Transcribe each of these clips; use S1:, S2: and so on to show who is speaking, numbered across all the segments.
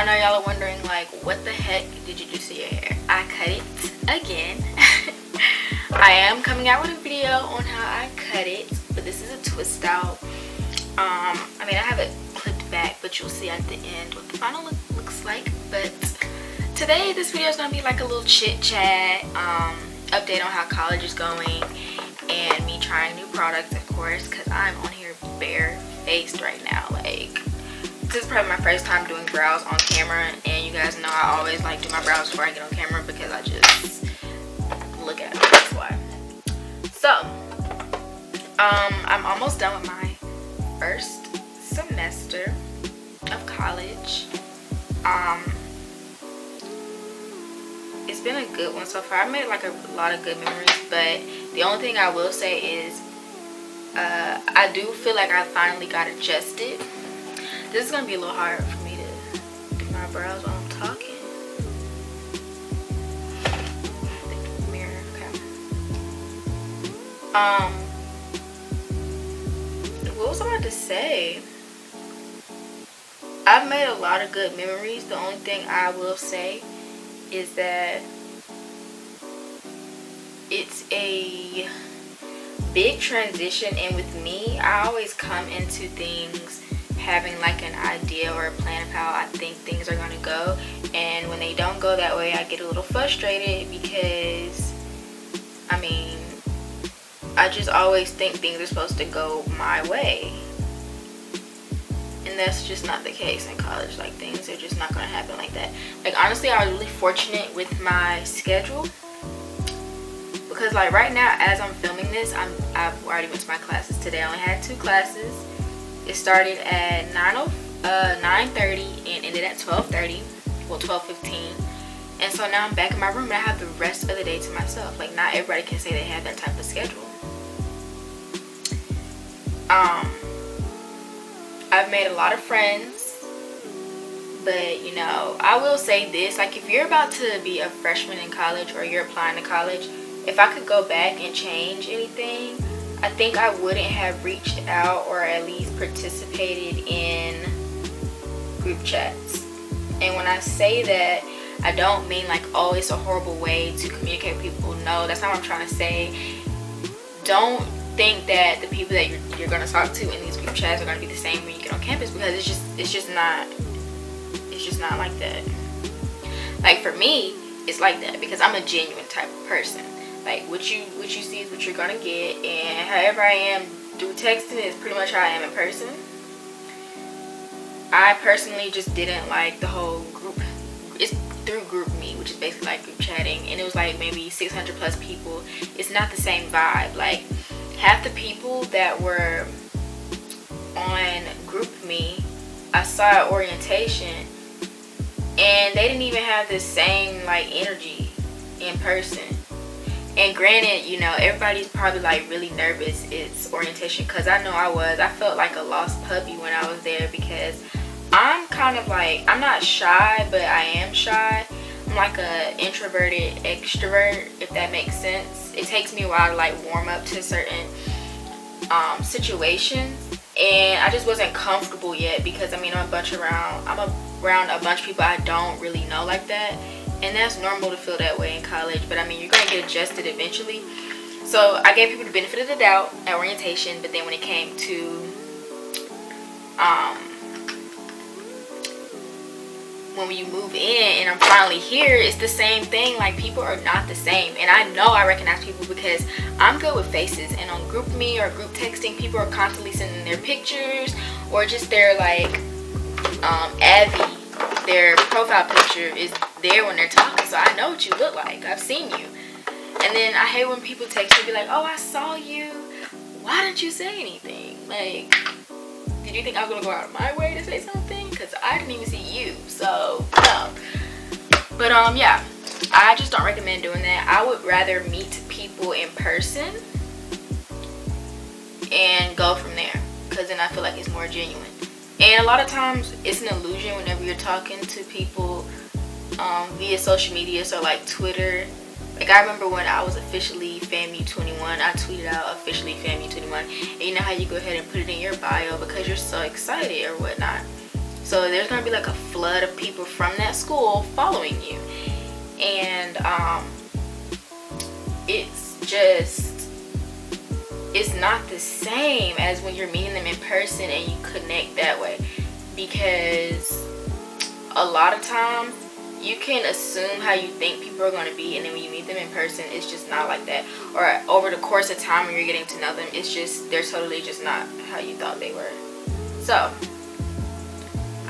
S1: I know y'all are wondering, like, what the heck did you do to your hair? I cut it again. I am coming out with a video on how I cut it, but this is a twist out. I mean, I have it clipped back, but you'll see at the end what the final look looks like. But today, this video is gonna be like a little chit chat, update on how college is going, and me trying new products, of course, because I'm on here bare-faced right now. Like, this is probably my first time doing brows on camera, and you guys know I always like do my brows before I get on camera because I just look at them. That's why. So, I'm almost done with my first semester of college. It's been a good one so far. I made like a lot of good memories, but the only thing I will say is I do feel like I finally got adjusted. This is gonna be a little hard for me to do my brows while I'm talking. The mirror, okay. What was I about to say? I've made a lot of good memories. The only thing I will say is that it's a big transition, and with me, I always come into things having like an idea or a plan of how I think things are going to go, and when they don't go that way, I get a little frustrated because, I mean, I just always think things are supposed to go my way, and that's just not the case in college. Like, things are just not going to happen like that. Like, honestly, I was really fortunate with my schedule because, like, right now as I'm filming this, I've already went to my classes today. I only had 2 classes. It started at 9:30 and ended at 12:30, well 12:15, and so now I'm back in my room and I have the rest of the day to myself. Like, not everybody can say they have that type of schedule. I've made a lot of friends, but you know, I will say this, like, if you're about to be a freshman in college or you're applying to college, if I could go back and change anything, I think I wouldn't have reached out or at least participated in group chats. And when I say that, I don't mean like, oh, it's a horrible way to communicate with people. No, that's not what I'm trying to say. Don't think that the people that you're going to talk to in these group chats are going to be the same when you get on campus, because it's just not like that. Like, for me, it's like that because I'm a genuine type of person. Like, what you see is what you're gonna get, and however I am through texting is pretty much how I am in person. I personally just didn't like the whole group. It's through GroupMe, which is basically like group chatting, and it was like maybe 600 plus people. It's not the same vibe. Like, half the people that were on GroupMe, I saw at orientation, and they didn't even have the same like energy in person. And granted, you know, everybody's probably like really nervous it's orientation, because I know I was. I felt like a lost puppy when I was there because I'm kind of like, I'm not shy, but I am shy. I'm like a introverted extrovert, if that makes sense. It takes me a while to like warm up to certain situations, and I just wasn't comfortable yet because, I mean, I'm around a bunch of people I don't really know like that. And that's normal to feel that way in college, but I mean, you're gonna get adjusted eventually. So I gave people the benefit of the doubt at orientation, but then when it came to when you move in and I'm finally here, it's the same thing. Like, people are not the same, and I know I recognize people because I'm good with faces, and on GroupMe or group texting, people are constantly sending their pictures or just their like Abby, their profile picture is there when they're talking, so I know what you look like. I've seen you. And then I hate when people text me and be like, oh, I saw you, why didn't you say anything? Like, did you think I was gonna go out of my way to say something? Because I didn't even see you, so no. But yeah, I just don't recommend doing that. I would rather meet people in person and go from there, because then I feel like it's more genuine. And a lot of times it's an illusion whenever you're talking to people via social media, so like Twitter. Like, I remember when I was officially FAMU 21, I tweeted out officially FAMU 21, and you know how you go ahead and put it in your bio because you're so excited or whatnot. So there's gonna be like a flood of people from that school following you, and it's not the same as when you're meeting them in person and you connect that way, because a lot of times you can assume how you think people are going to be, and then when you meet them in person, it's just not like that. Or over the course of time when you're getting to know them, it's just, they're totally just not how you thought they were. So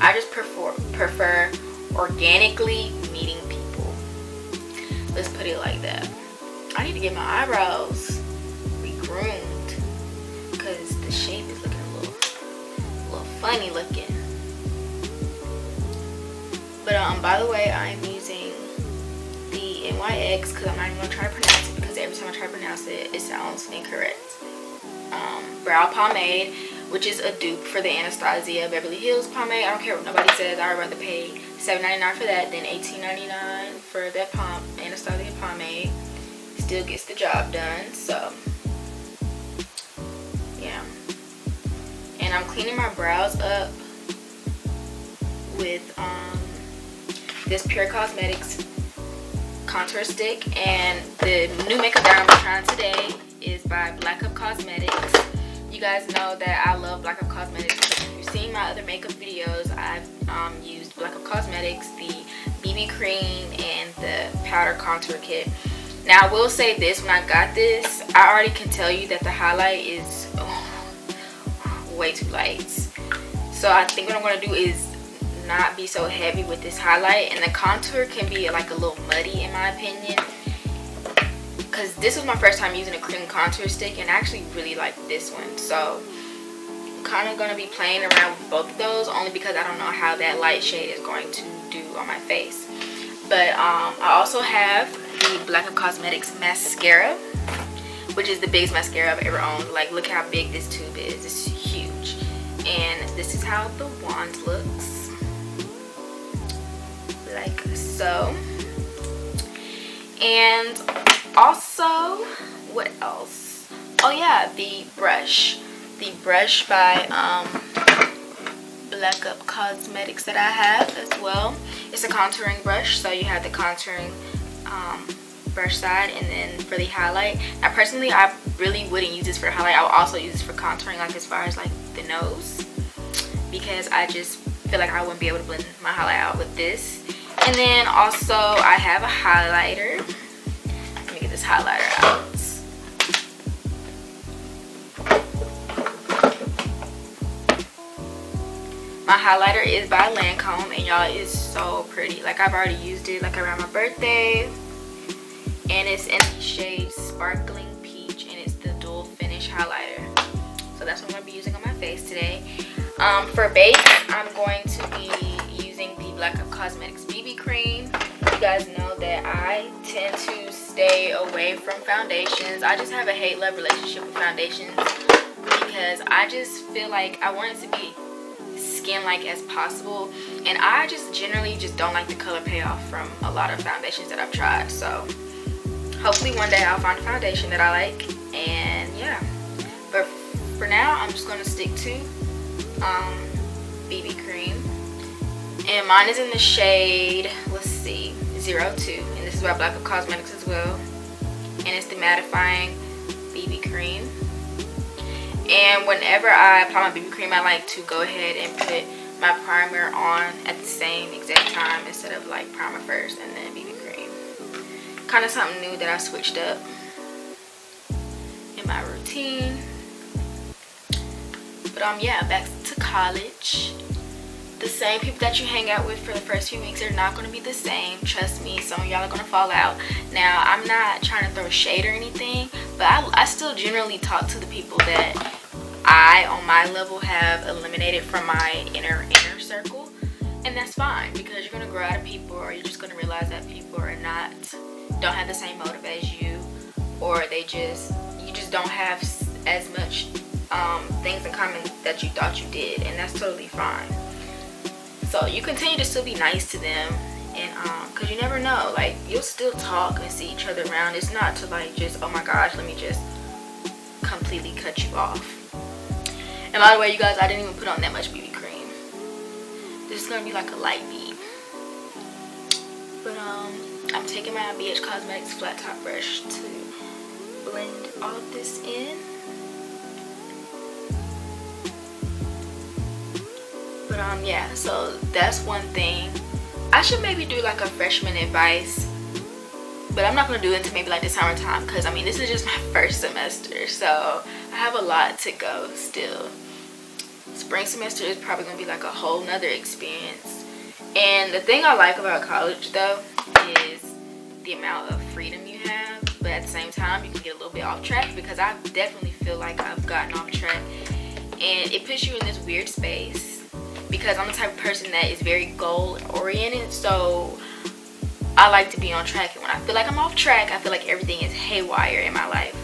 S1: I just prefer organically meeting people. Let's put it like that. I need to get my eyebrows regroomed because the shape is looking a little funny looking. But by the way, I'm using the NYX because I'm not even gonna try to pronounce it, because every time I try to pronounce it, it sounds incorrect. Brow pomade, which is a dupe for the Anastasia Beverly Hills pomade. I don't care what nobody says. I'd rather pay $7.99 for that than $18.99 for that Anastasia pomade. Still gets the job done. So yeah, and I'm cleaning my brows up with this Pure Cosmetics contour stick, and the new makeup that I'm trying today is by Black Up Cosmetics. You guys know that I love Black Up Cosmetics. If you've seen my other makeup videos, I've used Black Up Cosmetics, the BB cream, and the powder contour kit. Now I will say this, when I got this, I already can tell you that the highlight is way too light. So I think what I'm going to do is not be so heavy with this highlight, and the contour can be like a little muddy in my opinion, because this was my first time using a cream contour stick, and I actually really like this one. So I'm kind of going to be playing around with both of those, only because I don't know how that light shade is going to do on my face. But I also have the Black Up Cosmetics mascara, which is the biggest mascara I've ever owned. Like, look how big this tube is. It's huge. And this is how the wand looks, like so. And also, what else? Oh yeah, the brush by Black Up Cosmetics that I have as well. It's a contouring brush, so you have the contouring brush side, and then for the highlight. Now personally, I really wouldn't use this for highlight. I would also use this for contouring, like as far as like the nose, because I just feel like I wouldn't be able to blend my highlight out with this. And then also I have a highlighter. Let me get this highlighter out. My highlighter is by Lancôme, and y'all, is so pretty. Like, I've already used it like around my birthday, and it's in the shade Sparkling Peach, and it's the dual finish highlighter. So that's what I'm going to be using on my face today. For base, I'm going to be using the Black Up Cosmetics BB cream. You guys know that I tend to stay away from foundations. I just have a hate-love relationship with foundations, because I just feel like I want it to be skin-like as possible, and I just generally just don't like the color payoff from a lot of foundations that I've tried. So hopefully one day I'll find a foundation that I like, and yeah. But for now, I'm just going to stick to BB cream, and mine is in the shade, let's see, 02, and this is by Black Up Cosmetics as well, and it's the mattifying BB cream. And whenever I apply my BB cream, I like to go ahead and put my primer on at the same exact time, instead of like primer first and then BB cream. Kind of something new that I switched up in my routine. But yeah, back to college. The same people that you hang out with for the first few weeks are not going to be the same. Trust me, some of y'all are going to fall out. Now, I'm not trying to throw shade or anything, but I still generally talk to the people that I, on my level, have eliminated from my inner circle. And that's fine, because you're going to grow out of people, or you're just going to realize that people are don't have the same motive as you, or you just don't have as much things in common that you thought you did, and that's totally fine. So you continue to still be nice to them, and because you never know, like, you'll still talk and see each other around. It's not to like just, oh my gosh, let me just completely cut you off. And by the way, you guys, I didn't even put on that much BB cream. This is gonna be like a light bead. But I'm taking my BH Cosmetics flat top brush to blend all of this in. But yeah, so that's one thing. I should maybe do like a freshman advice, but I'm not gonna do it until maybe like the summertime, because I mean this is just my first semester, so I have a lot to go still. Spring semester is probably gonna be like a whole nother experience. And the thing I like about college though is the amount of freedom you have, but at the same time you can get a little bit off track, because I definitely feel like I've gotten off track, and it puts you in this weird space because I'm the type of person that is very goal oriented, so I like to be on track, and when I feel like I'm off track, I feel like everything is haywire in my life.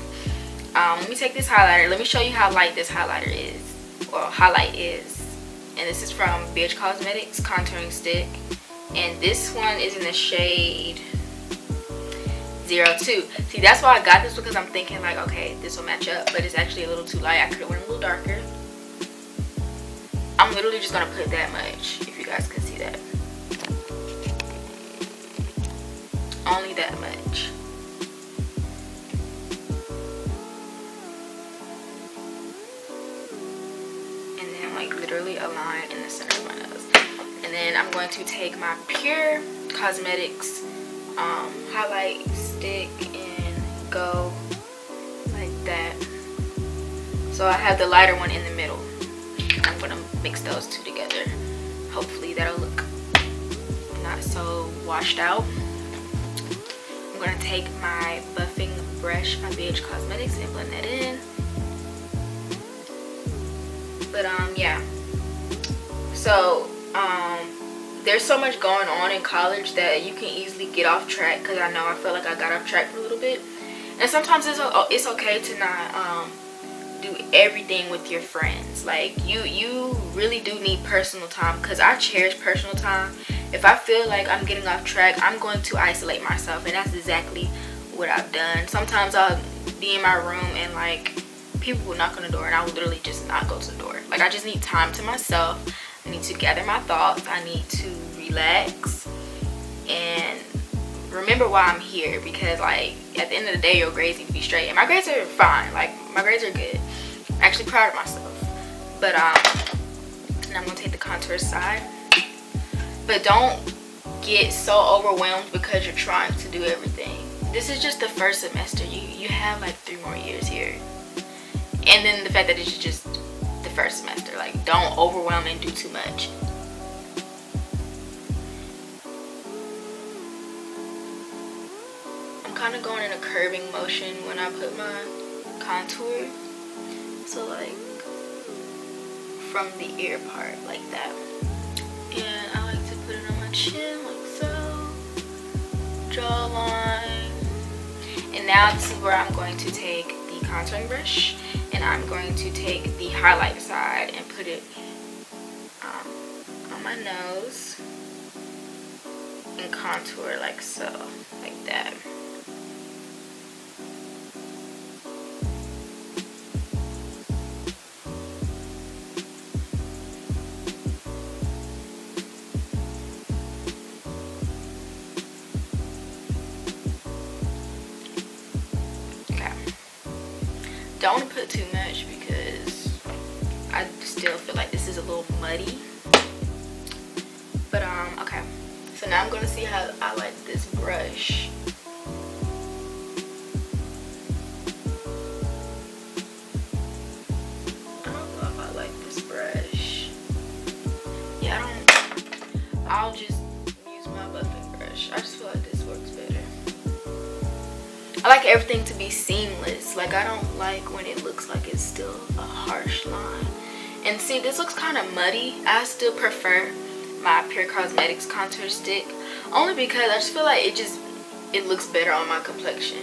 S1: Let me take this highlighter. Let me show you how light this highlighter is, or highlight is. And this is from BH Cosmetics Contouring Stick, and this one is in the shade 02. See, that's why I got this, because I'm thinking like, okay, this will match up, but it's actually a little too light. I could have went a little darker. I'm literally just gonna put that much, if you guys can see that. Only that much. And then like literally a line in the center of my nose. And then I'm going to take my Pure Cosmetics highlight stick and go like that. So I have the lighter one in the middle. I'm gonna mix those two together. Hopefully that'll look not so washed out. I'm gonna take my buffing brush by BH Cosmetics and blend that in. But yeah, so there's so much going on in college that you can easily get off track, because I know I feel like I got off track for a little bit, and sometimes it's okay to not do everything with your friends. Like you really do need personal time, because I cherish personal time. If I feel like I'm getting off track, I'm going to isolate myself, and that's exactly what I've done. Sometimes I'll be in my room and like people will knock on the door and I will literally just not go to the door. Like I just need time to myself. I need to gather my thoughts. I need to relax and remember why I'm here, because like at the end of the day your grades need to be straight, and my grades are fine. Like my grades are good. I'm actually proud of myself. But and I'm gonna take the contour side. But don't get so overwhelmed because you're trying to do everything. This is just the first semester. You have like 3 more years here. And then the fact that it's just the first semester. Like don't overwhelm and do too much. I'm kind of going in a curving motion when I put my contour. So like from the ear part like that. And I like to put it on my chin like so. Jawline. And now this is where I'm going to take the contouring brush, and I'm going to take the highlight side and put it on my nose and contour like so, like that. Don't want to put too much because I still feel like this is a little muddy. But okay, so now I'm gonna see how I like this brush. I don't know if I like this brush. Yeah, I'll just use my buffing brush. I just feel like this works better. I like everything to be seamless. Like I don't like when it looks like it's still a harsh line. And see, this looks kind of muddy. I still prefer my Pure Cosmetics contour stick, only because I just feel like it looks better on my complexion.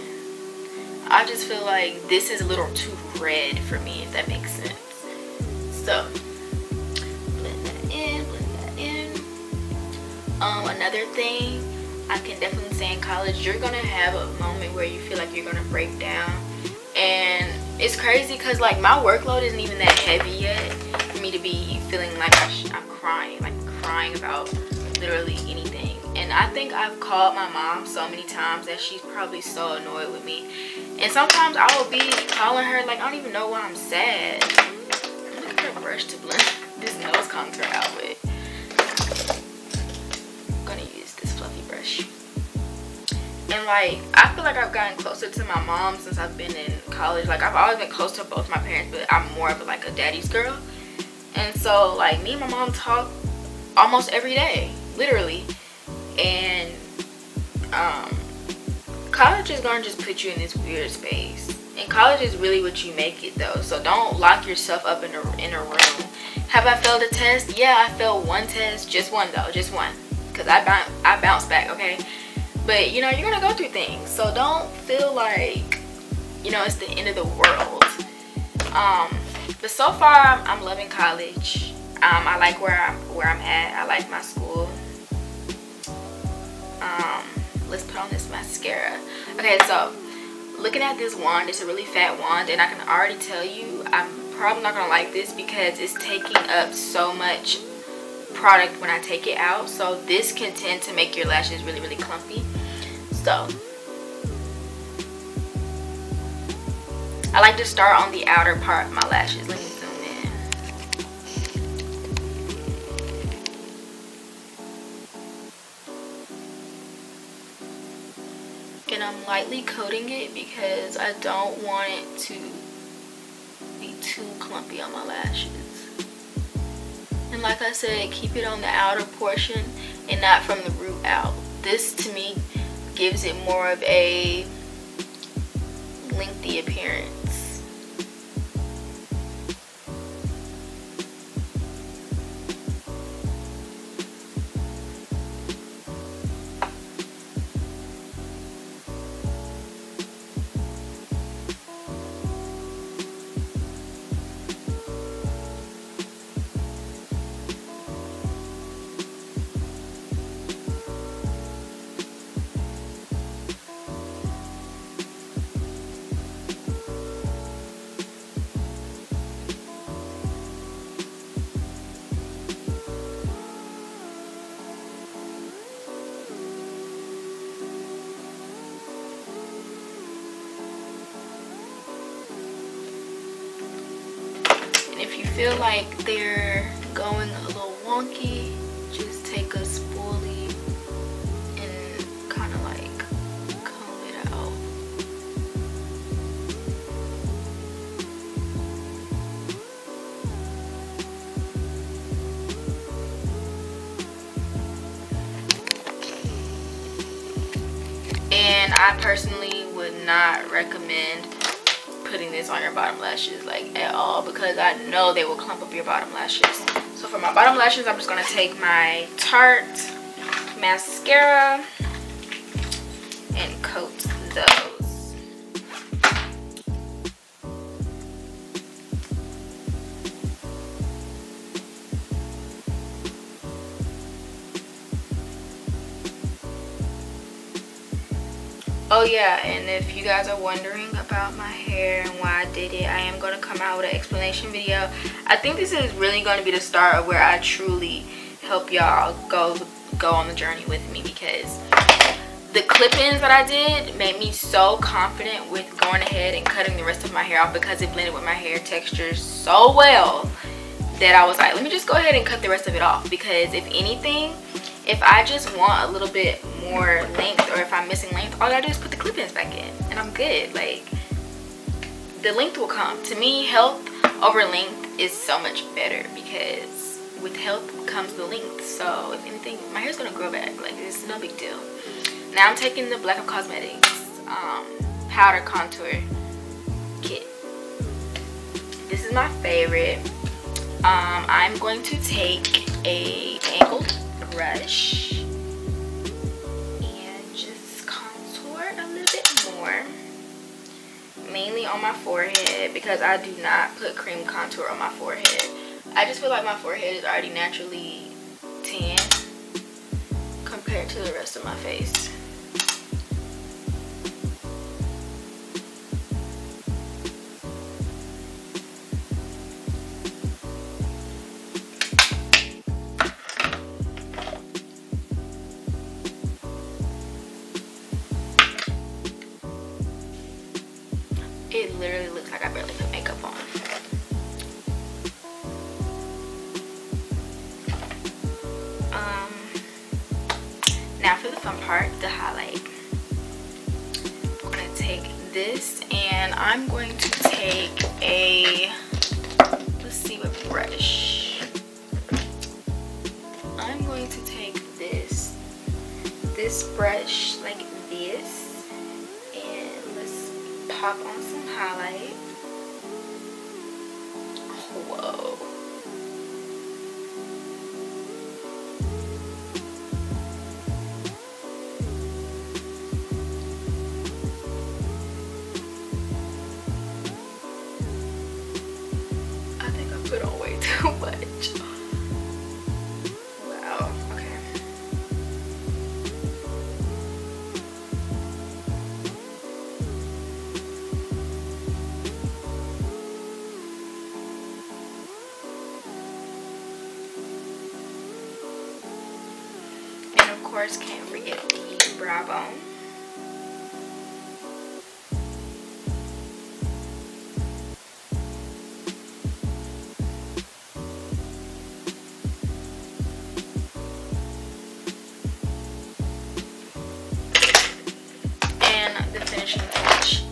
S1: I just feel like this is a little too red for me, if that makes sense. So blend that in, blend that in. Another thing I can definitely say, in college you're gonna have a moment where you feel like you're gonna break down, and it's crazy because like my workload isn't even that heavy yet for me to be feeling like I'm crying crying about literally anything. And I think I've called my mom so many times that she's probably so annoyed with me. And sometimes I will be calling her like I don't even know why I'm sad. Look at her brush to blend this nose contour out with. I'm gonna use this fluffy brush. And like I feel like I've gotten closer to my mom since I've been in college. Like I've always been close to both my parents, but I'm more of like a daddy's girl. And so like me and my mom talk almost every day, literally. And college is gonna just put you in this weird space. And college is really what you make it though. So don't lock yourself up in a room. Have I failed a test? Yeah, I failed one test. Just one though, just one. Cause I bounced back, okay? But you know, you're gonna go through things. So don't feel like, you know, it's the end of the world. But so far I'm loving college. I like where I'm at. I like my school. Let's put on this mascara. Okay, so looking at this wand, it's a really fat wand, and I can already tell you I'm probably not gonna like this because it's taking up so much product when I take it out. So this can tend to make your lashes really, really clumpy. So I like to start on the outer part of my lashes. Let me zoom in. And I'm lightly coating it because I don't want it to be too clumpy on my lashes. And like I said, keep it on the outer portion and not from the root out. This to me gives it more of a lengthy appearance. If you feel like they're going a little wonky, just take a spoolie and kind of like comb it out. And I personally would not recommend putting this on your bottom lashes like at all, because I know they will clump up your bottom lashes. So for my bottom lashes, I'm just going to take my Tarte mascara and coat those. Oh yeah, and if you guys are wondering about my hair and why I did it, I am going to come out with an explanation video. I think this is really going to be the start of where I truly help y'all go on the journey with me, because the clip-ins that I did made me so confident with going ahead and cutting the rest of my hair off, because it blended with my hair texture so well that I was like, let me just go ahead and cut the rest of it off. Because if anything, if I just want a little bit more length, or if I'm missing length, all I gotta do is put the clip-ins back in and I'm good. Like, the length will come. To me, health over length is so much better, because with health comes the length. So if anything, my hair's gonna grow back. Like, it's no big deal. Now I'm taking the Black of Cosmetics powder contour kit. This is my favorite. I'm going to take a angled brush and just contour a little bit more, mainly on my forehead, because I do not put cream contour on my forehead. I just feel like my forehead is already naturally tan compared to the rest of my face. literally looks like I barely put makeup on. Now for the fun part, the highlight. I'm going to take this and I'm going to take a, let's see what brush. I'm going to take this brush like this, and let's pop on some highlight. Whoa. Put on way too much. Wow, okay. And of course, can't forget the brow bone.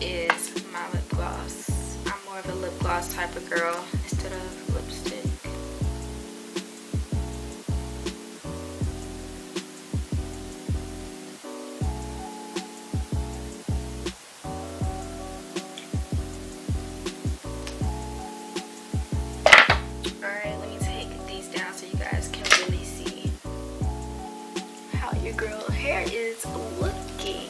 S1: Is my lip gloss. I'm more of a lip gloss type of girl instead of lipstick. Alright, let me take these down so you guys can really see how your girl hair is looking.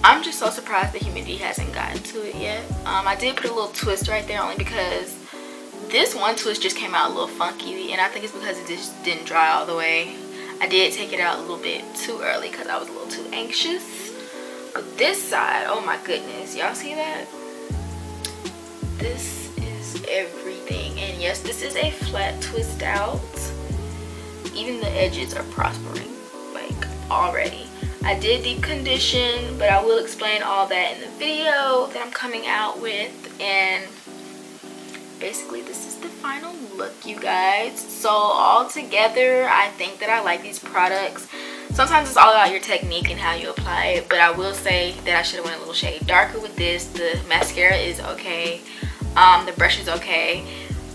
S1: I'm just so surprised the humidity hasn't gotten to it yet. I did put a little twist right there only because this one twist just came out a little funky, and I think it's because it just didn't dry all the way. I did take it out a little bit too early because I was a little too anxious. But this side, oh my goodness, y'all see that? This is everything. And yes, this is a flat twist out. Even the edges are prospering like already. I did deep condition, but I will explain all that in the video that I'm coming out with. And basically this is the final look, you guys. So all together, I think that I like these products. Sometimes it's all about your technique and how you apply it, but I will say that I should have went a little shade darker with this. The mascara is okay, the brush is okay,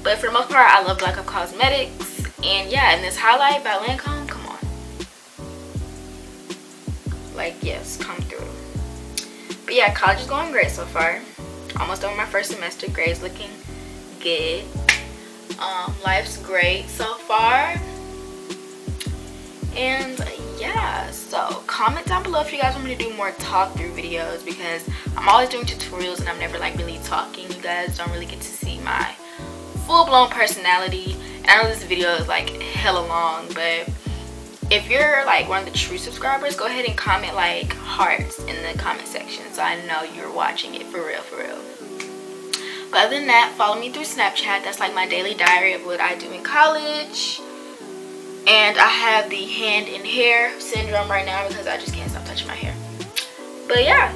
S1: but for the most part I love Black Up Cosmetics. And yeah, and this highlight by Lancôme, come on. Like, yes, come through. But yeah, college is going great so far. Almost done with my first semester. Grades looking good. Life's great so far. And yeah, so comment down below if you guys want me to do more talk through videos, because I'm always doing tutorials and I'm never like really talking. You guys don't really get to see my full-blown personality. And I know this video is like hella long, but if you're like one of the true subscribers, go ahead and comment like hearts in the comment section so I know you're watching it for real, for real. But other than that, follow me through Snapchat. That's like my daily diary of what I do in college. And I have the hand and hair syndrome right now because I just can't stop touching my hair. But yeah,